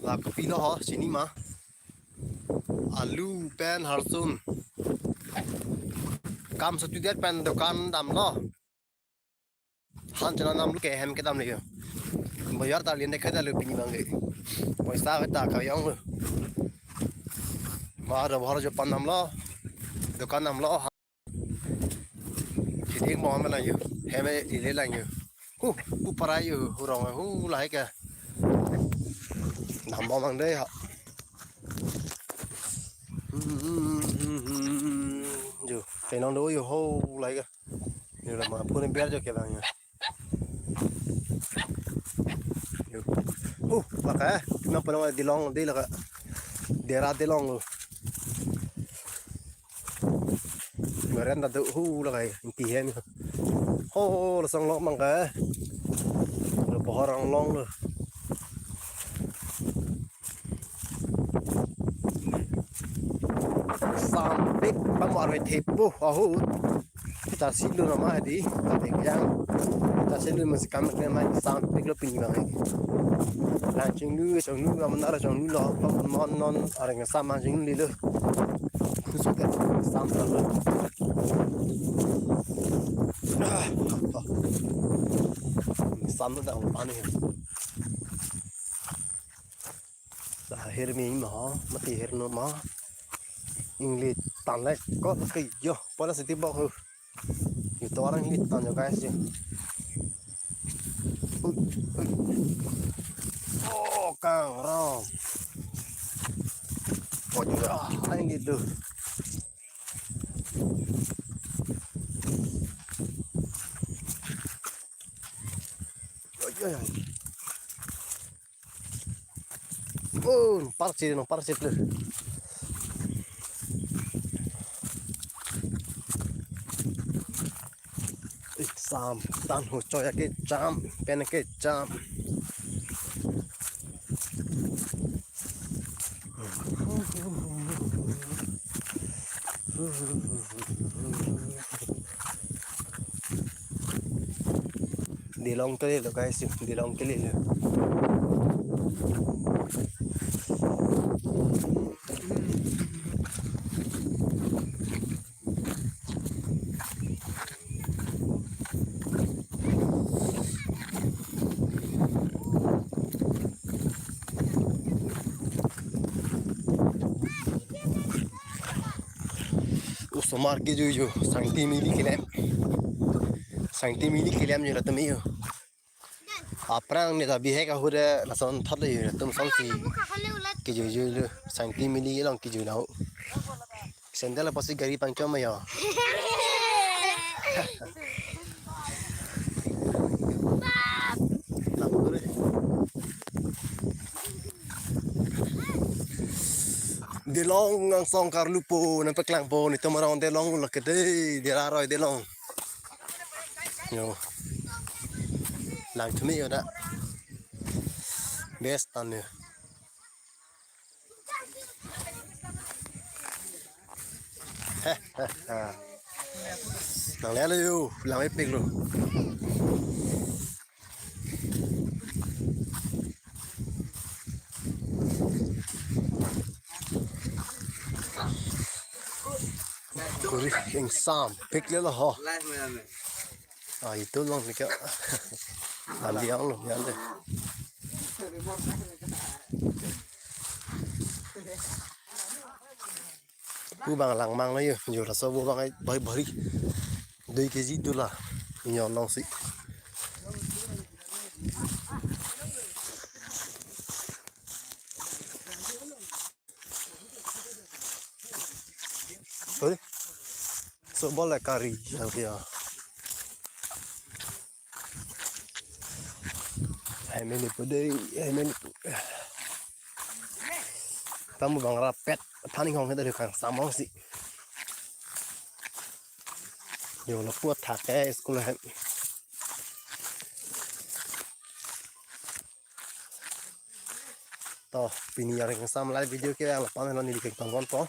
là cái pin đó hả chỉ mà alu pen harsun cam satu dia pen dokan dam lo han chana nam lu ke hem ke dam le bayar ta lien dekha da lu pin bang ge paisa ke ta ka yang lu ma ra bhar jo pan nam lo dokan nam lo thì tiếng mòn bên này nhiều hem đi lấy lại nhiều hu para nhiều hu rong hu lại kìa nằm bom bằng đây hả dù cái nó đối hô lại kìa như là mà phun em bé cho kìa bằng nhiều là cái nó phải đi long đi là cái để ra đi long rồi người ăn đặt tự hu là cái kỳ hen hô là xong lọ bằng cái rồi bỏ răng long rồi sam big bang mọi người thịt bu hu ta xin luôn là mai đi ta thấy giang ta xin luôn mình cầm cái mai sam big lo pin bằng là chừng nữa chừng nữa mà nó là chừng nữa lo con món non ở đây sam mà chừng đi luôn cứ số cái sam rồi sam nó đang bán này là her mình mà mất thì her nó mà English tan lại có cái gì bỏ ra sẽ bao nhiêu nhiều to orang English tan cho guys chứ càng rong có chưa anh đi được parcel no parcel sam tan ho cho cái cham pen cái cham đi long cái này guys đi long cái này Somar ke jo santimili kilem jo latam iyo aprang ne da bihe ka hure la son thad le tum son si ke jo santimili long ke jo nau sendal pasi gari pangcho ma yo de long ngang song karlupo na peklang po nito marang de long la kede de raroy de long yo lang to me yo da best on you nang le lu lang ei pik lu Kuri yang sam pik le lo ho itu long ni kya andi ang lo yan de ku bang lang mang lo yo la so bo bang ai bari bari 2 kg tu la nyon long si Oi so bola kari yang dia hai meni pede hai meni tamu bang rapet thani hong hết được hàng samong si nhiều là puat thạc cái school hay to pini yang sam lại video kia là pan nó đi cái con to